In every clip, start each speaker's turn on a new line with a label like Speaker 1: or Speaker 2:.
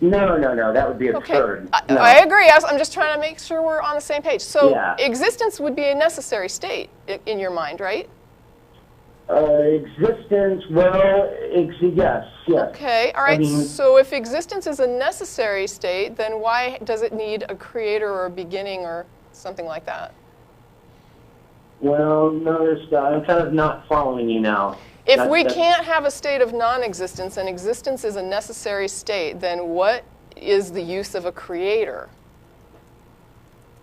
Speaker 1: No, that would be
Speaker 2: Okay,
Speaker 1: absurd.
Speaker 2: I agree. I'm just trying to make sure we're on the same page. So
Speaker 1: Yeah.
Speaker 2: existence would be a necessary state in your mind, right?
Speaker 1: Existence, well, yes.
Speaker 2: Okay, all right. So if existence is a necessary state, then why does it need a creator or a beginning or something like that?
Speaker 1: Well, no, I'm kind of not following you now.
Speaker 2: If we can't have a state of non-existence and existence is a necessary state, then what is the use of a creator?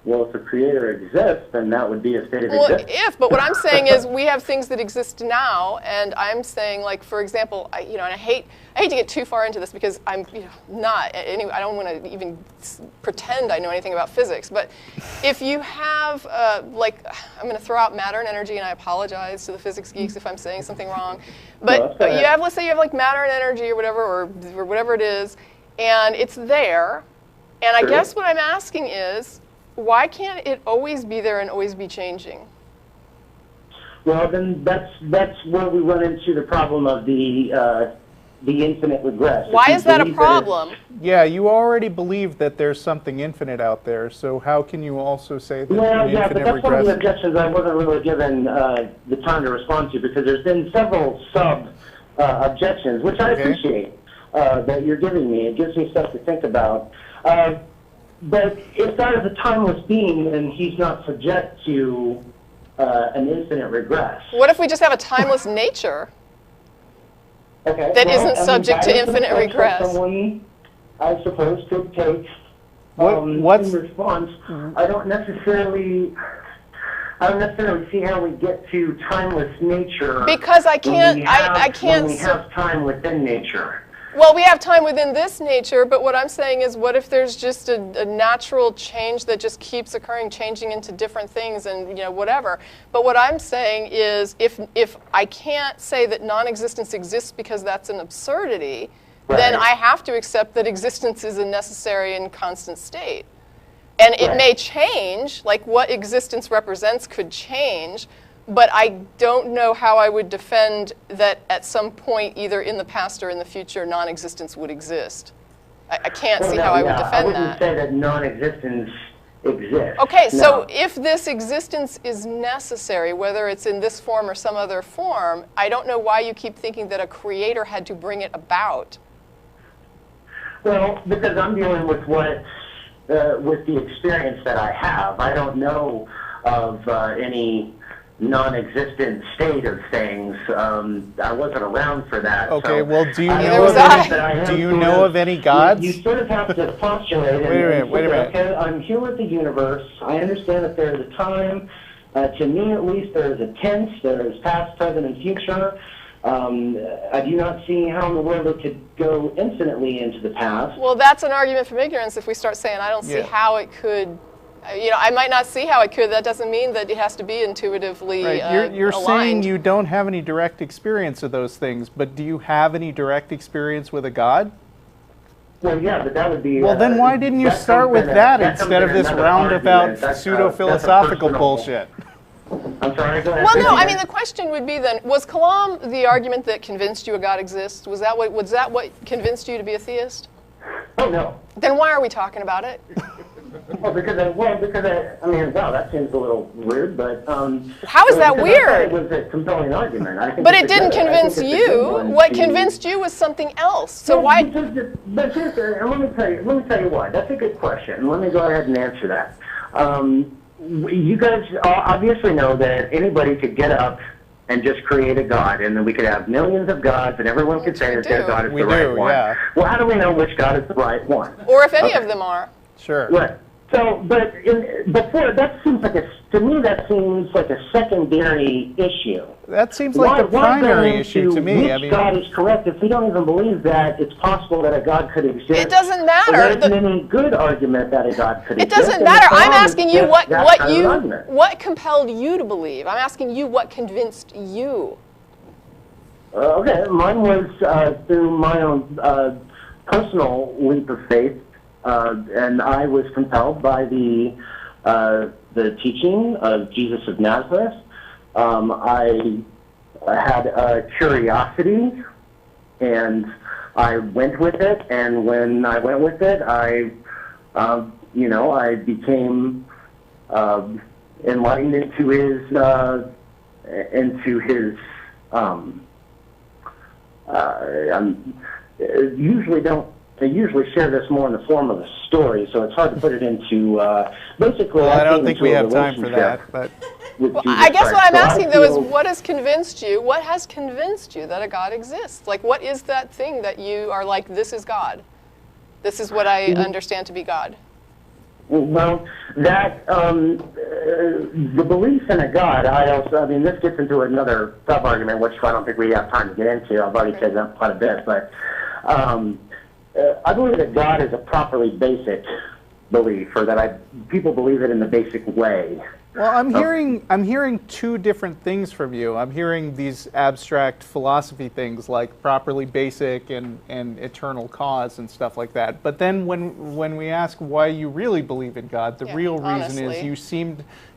Speaker 1: Well, if a creator exists, then that would be a state of existence.
Speaker 2: But what I'm saying is we have things that exist now, and I'm saying, like, for example, and I hate to get too far into this because I'm not, anyway, I don't want to even pretend I know anything about physics, but if you have, like, I'm going to throw out matter and energy, and I apologize to the physics geeks if I'm saying something wrong, but let's say you have, like, matter and energy or whatever it is, and it's there, and I guess what I'm asking is, why can't it always be there and always be changing?
Speaker 1: Well, then that's where we run into the problem of the infinite regress.
Speaker 2: Why is that a problem?
Speaker 3: Yeah, you already believe that there's something infinite out there, so how can you also say that
Speaker 1: Well, yeah, but that's
Speaker 3: regress?
Speaker 1: one of the objections I wasn't really given the time to respond to, because there's been several objections, which I appreciate that you're giving me. It gives me stuff to think about. But if God is a timeless being, then he's not subject to an infinite regress.
Speaker 2: What if we just have a timeless nature that isn't subject to infinite regress?
Speaker 1: Someone, I suppose, could take in response. I don't necessarily see how we get to timeless nature.
Speaker 2: Because I can't.
Speaker 1: When we have time within nature.
Speaker 2: Well, we have time within this nature, but what I'm saying is, what if there's just a natural change that just keeps occurring, changing into different things and, whatever. But what I'm saying is, if I can't say that non-existence exists because that's an absurdity, then I have to accept that existence is a necessary and constant state. And it may change, like what existence represents could change, but I don't know how I would defend that at some point, either in the past or in the future, non-existence would exist. I can't see how I would defend that.
Speaker 1: I wouldn't say that non-existence exists.
Speaker 2: Okay, so if this existence is necessary, whether it's in this form or some other form, I don't know why you keep thinking that a creator had to bring it about.
Speaker 1: Well, because I'm dealing with with the experience that I have. I don't know of any non-existent state of things. I wasn't around for that.
Speaker 3: Okay,
Speaker 1: so
Speaker 3: well, do you
Speaker 1: know
Speaker 3: of any gods?
Speaker 1: You sort of have to postulate.
Speaker 3: Wait a minute.
Speaker 1: Okay, I'm here with the universe. I understand that there is a time. To me, at least, there is a tense. There is past, present, and future. I do not see how in the world it could go infinitely into the past.
Speaker 2: Well, that's an argument from ignorance if we start saying, I don't see how it could. I might not see how it could. That doesn't mean that it has to be intuitively
Speaker 3: You're
Speaker 2: aligned.
Speaker 3: saying you don't have any direct experience of those things, but do you have any direct experience with a god?
Speaker 1: Well, yeah, but that would be...
Speaker 3: Well, then why didn't you start with that instead of this roundabout pseudo-philosophical bullshit?
Speaker 1: I'm sorry, go ahead.
Speaker 2: Well, no, I mean, the question would be then, was Kalam the argument that convinced you a God exists? Was that what convinced you to be a theist?
Speaker 1: Oh, no.
Speaker 2: Then why are we talking about it?
Speaker 1: Well, that seems a little weird, but...
Speaker 2: How is that weird?
Speaker 1: It was a compelling argument.
Speaker 2: But it didn't convince you. What convinced you was something else. So why...
Speaker 1: But seriously, let me tell you why. That's a good question. Let me go ahead and answer that. You guys obviously know that anybody could get up and just create a god, and then we could have millions of gods, and everyone could say that their god is the right one.
Speaker 3: Yeah.
Speaker 1: Well, how do we know which god is the right one?
Speaker 2: Or if any of them are.
Speaker 3: Sure.
Speaker 1: Right. So, that seems like to me that seems like a secondary issue.
Speaker 3: That seems like the primary issue to me.
Speaker 1: Which God is correct if we don't even believe that it's possible that a God could exist?
Speaker 2: It doesn't matter.
Speaker 1: There isn't any good argument that a God could exist.
Speaker 2: It doesn't matter. I'm asking you what compelled you to believe. I'm asking you what convinced you.
Speaker 1: Okay, mine was through my own personal leap of faith. And I was compelled by the teaching of Jesus of Nazareth. I had a curiosity, and I went with it, and when I went with it, I became enlightened into his I usually share this more in the form of a story, so it's hard to put it into basically.
Speaker 3: Well, I don't think we have time for that, but.
Speaker 2: Well, I guess what I'm asking, though, is what has convinced you that a God exists? Like, what is that thing that you are like, this is God? This is what I understand to be God.
Speaker 1: Well, that, the belief in a God, this gets into another sub-argument, which I don't think we have time to get into. I've already said that quite a bit, but I believe that God is a properly basic belief, or that people believe it in the basic way.
Speaker 3: Well, I'm hearing two different things from you. I'm hearing these abstract philosophy things like properly basic and eternal cause and stuff like that. But then when we ask why you really believe in God, the real reason is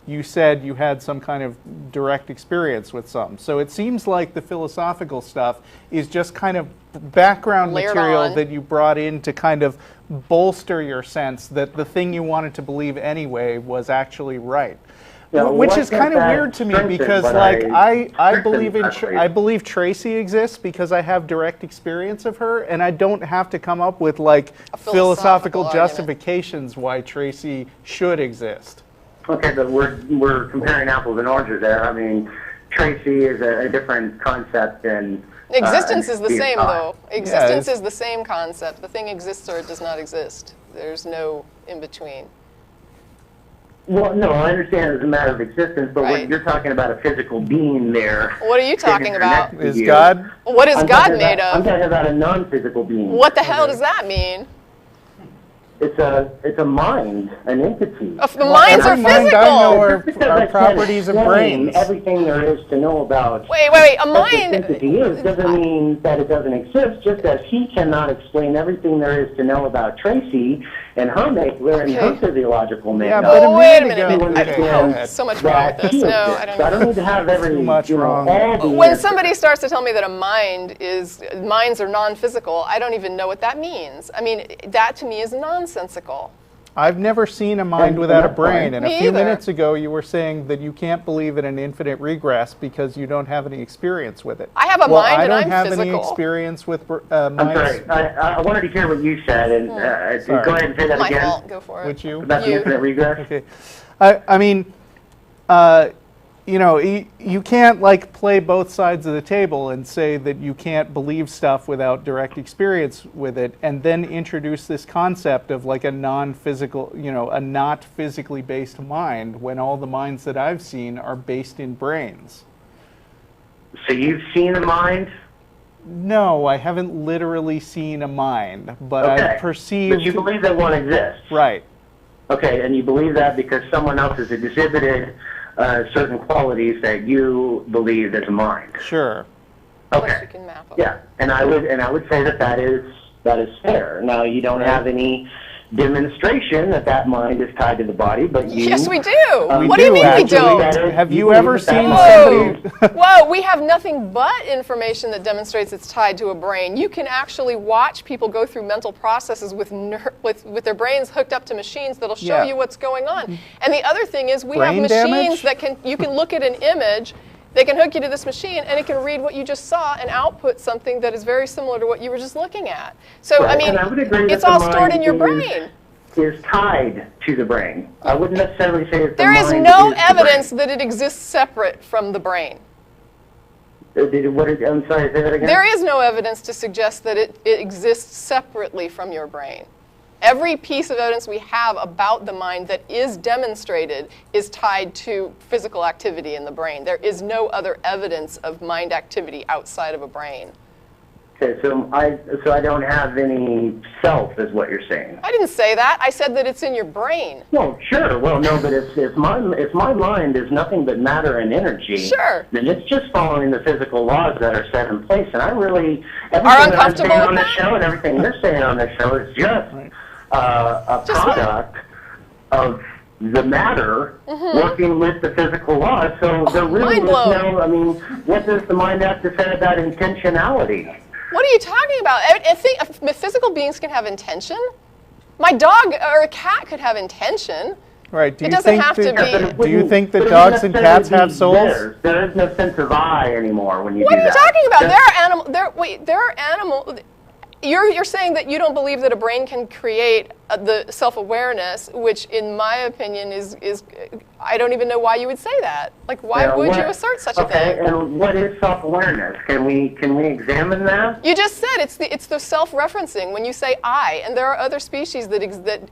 Speaker 3: you said you had some kind of direct experience with something. So it seems like the philosophical stuff is just kind of background material that you brought in to kind of bolster your sense that the thing you wanted to believe anyway was actually right. Which is kind of weird to me because, like, I believe Tracy exists because I have direct experience of her, and I don't have to come up with like philosophical justifications why Tracy should exist.
Speaker 1: Okay, but we're comparing apples and oranges there. I mean, Tracy is a different concept than
Speaker 2: existence is the same, though. Existence is the same concept. The thing exists or it does not exist. There's no in between.
Speaker 1: Well, no, I understand it's a matter of existence, but when you're talking about a physical being there.
Speaker 2: What are you talking about?
Speaker 3: Is God?
Speaker 2: What is God made of?
Speaker 1: I'm talking about a non-physical being.
Speaker 2: What the hell does that mean?
Speaker 1: It's a mind, an entity.
Speaker 2: The minds are physical.
Speaker 3: I know are properties of brains.
Speaker 1: Everything there is to know about.
Speaker 2: Wait. A mind.
Speaker 1: Entity doesn't mean that it doesn't exist. Just as he cannot explain everything there is to know about Tracy and her makeup and her physiological makeup.
Speaker 3: Yeah, but
Speaker 2: wait a minute. So much wrong with this. No, I don't.
Speaker 1: I don't need to have every
Speaker 3: too much wrong.
Speaker 2: When somebody starts to tell me that minds are non-physical, I don't even know what that means. I mean, that to me is nonsensical.
Speaker 3: I've never seen a mind without a brain, and a few minutes ago you were saying that you can't believe in an infinite regress because you don't have any experience with it.
Speaker 2: I have a mind and I'm physical.
Speaker 3: I don't have any experience with minds.
Speaker 1: I'm sorry, I wanted to hear what you said, and go ahead and say that again.
Speaker 2: My fault, go for it.
Speaker 3: Would you?
Speaker 1: About the infinite regress?
Speaker 3: Okay. I mean, you know, you can't like play both sides of the table and say that you can't believe stuff without direct experience with it, and then introduce this concept of like a non-physical, you know, a not physically based mind when all the minds that I've seen are based in brains.
Speaker 1: So you've seen a mind?
Speaker 3: No, I haven't literally seen a mind, but I've perceived.
Speaker 1: But you believe that one exists?
Speaker 3: Right.
Speaker 1: Okay, and you believe that because someone else has exhibited certain qualities that you believe is a mind.
Speaker 3: Sure.
Speaker 1: Okay. Yeah, and I would say that is fair. Now you don't have any demonstration that mind is tied to the body, but you.
Speaker 2: Yes, we do. What do you mean we don't?
Speaker 3: Have you ever seen somebody?
Speaker 2: Whoa, we have nothing but information that demonstrates it's tied to a brain. You can actually watch people go through mental processes with their brains hooked up to machines that'll show you what's going on. And the other thing is we have machines that you can look at an image. They can hook you to this machine, and it can read what you just saw and output something that is very similar to what you were just looking at. So, I mean, it's all stored in your brain.
Speaker 1: Is tied to the brain. I wouldn't necessarily say it's
Speaker 2: there is no evidence that it exists separate from the brain.
Speaker 1: I'm sorry, say that again?
Speaker 2: There is no evidence to suggest that it exists separately from your brain. Every piece of evidence we have about the mind that is demonstrated is tied to physical activity in the brain. There is no other evidence of mind activity outside of a brain.
Speaker 1: Okay, so I don't have any self, is what you're saying.
Speaker 2: I didn't say that. I said that it's in your brain.
Speaker 1: Well, sure. Well, no, but if my mind is nothing but matter and energy, then it's just following the physical laws that are set in place. And I really everything that I'm saying on the show and everything you're saying on the show is just a product of the matter working with the physical laws. So there really is no. I mean, what does the mind have to say about intentionality?
Speaker 2: What are you talking about? I think physical beings can have intention. My dog or a cat could have intention.
Speaker 3: Right. Do
Speaker 2: It
Speaker 3: you
Speaker 2: doesn't
Speaker 3: think
Speaker 2: have to
Speaker 3: that,
Speaker 2: be.
Speaker 3: do you think that
Speaker 1: But it
Speaker 3: dogs
Speaker 1: wouldn't
Speaker 3: and cats have
Speaker 1: necessarily be
Speaker 3: souls?
Speaker 1: theirs. There is no sense of I anymore when you
Speaker 2: What
Speaker 1: do
Speaker 2: are you
Speaker 1: that.
Speaker 2: talking about?
Speaker 1: Just-
Speaker 2: There are animal. There are animal. You're saying that you don't believe that a brain can create the self-awareness, which, in my opinion, is I don't even know why you would say that. Like, why
Speaker 1: Yeah,
Speaker 2: would
Speaker 1: what-
Speaker 2: you assert such a
Speaker 1: Okay,
Speaker 2: thing?
Speaker 1: and what is self-awareness? Can we examine that?
Speaker 2: You just said it's the self-referencing when you say I, and there are other species that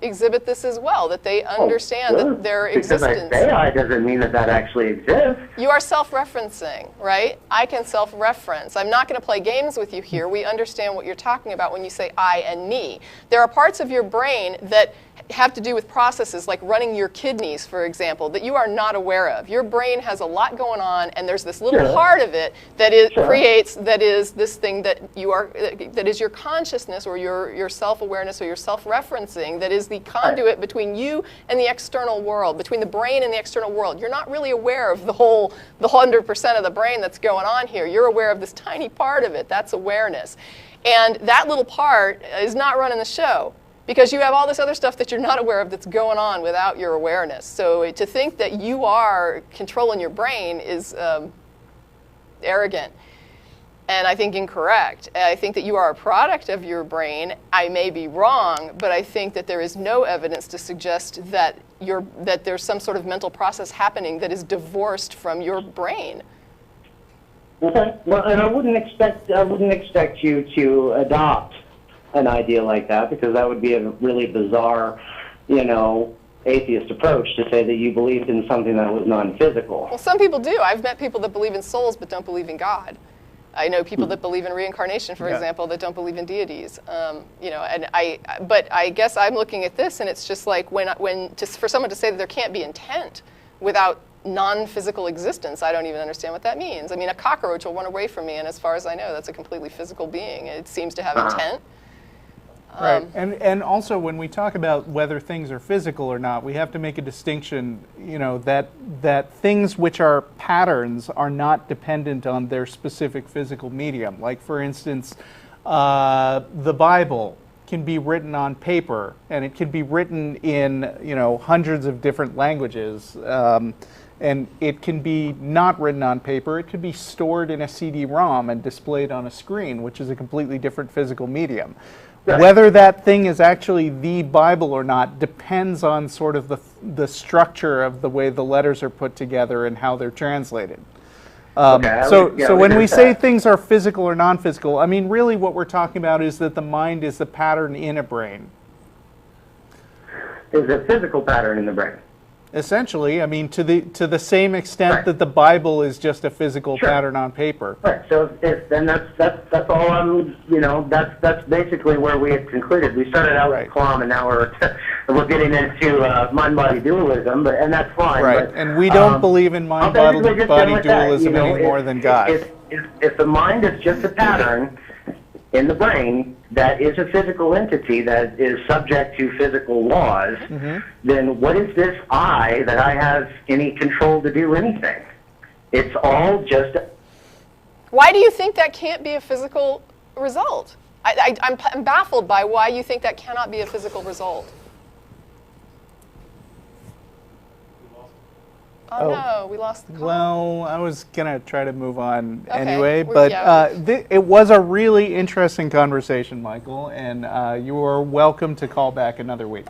Speaker 2: exhibit this as well, that they understand
Speaker 1: Well,
Speaker 2: that their
Speaker 1: because
Speaker 2: existence.
Speaker 1: I say I doesn't mean that that actually exists.
Speaker 2: You are self-referencing, right? I can self-reference. I'm not going to play games with you here. We understand what you're talking about when you say I and me. There are parts of your brain that have to do with processes like running your kidneys, for example, that you are not aware of. Your brain has a lot going on, and there's this little
Speaker 1: Sure.
Speaker 2: part of it that it
Speaker 1: Sure.
Speaker 2: creates, that is this thing that you are, that is your consciousness or your self-awareness or your self-referencing, that is the conduit between you and the external world, between the brain and the external world. You're not really aware of the 100% of the brain that's going on here. You're aware of this tiny part of it. That's awareness. And that little part is not running the show, because you have all this other stuff that you're not aware of that's going on without your awareness. So to think that you are controlling your brain is arrogant, and I think incorrect. I think that you are a product of your brain. I may be wrong, but I think that there is no evidence to suggest that there's some sort of mental process happening that is divorced from your brain.
Speaker 1: Okay. Well, and I wouldn't expect you to adopt an idea like that, because that would be a really bizarre, atheist approach to say that you believed in something that was non-physical.
Speaker 2: Well, some people do. I've met people that believe in souls but don't believe in God. I know people that believe in reincarnation, for example, that don't believe in deities. But I guess I'm looking at this, and it's just like for someone to say that there can't be intent without non-physical existence, I don't even understand what that means. I mean, a cockroach will run away from me, and as far as I know, that's a completely physical being. It seems to have intent.
Speaker 3: Right, and also when we talk about whether things are physical or not, we have to make a distinction, that things which are patterns are not dependent on their specific physical medium. Like, for instance, the Bible can be written on paper, and it can be written in, hundreds of different languages, and it can be not written on paper. It could be stored in a CD-ROM and displayed on a screen, which is a completely different physical medium. Whether that thing is actually the Bible or not depends on sort of the structure of the way the letters are put together and how they're translated. So when we say things are physical or non-physical, I mean, really what we're talking about is that the mind is the pattern in a brain.
Speaker 1: Is a physical pattern in the brain.
Speaker 3: Essentially, I mean, to the same extent that the Bible is just a physical pattern on paper.
Speaker 1: Right. So then that's all I'm. That's basically where we had concluded. We started out with Kalam, and now we're getting into mind-body dualism, and that's fine.
Speaker 3: Right.
Speaker 1: But,
Speaker 3: and we don't believe in mind-body dualism any more than God.
Speaker 1: If the mind is just a pattern in the brain that is a physical entity that is subject to physical laws, then what is this I that I have any control to do anything? It's all just...
Speaker 2: Why do you think that can't be a physical result? I'm baffled by why you think that cannot be a physical result. Oh, no, we lost the call.
Speaker 3: Well, I was going to try to move on
Speaker 2: Okay,
Speaker 3: anyway, but it was a really interesting conversation, Michael, and you are welcome to call back another week.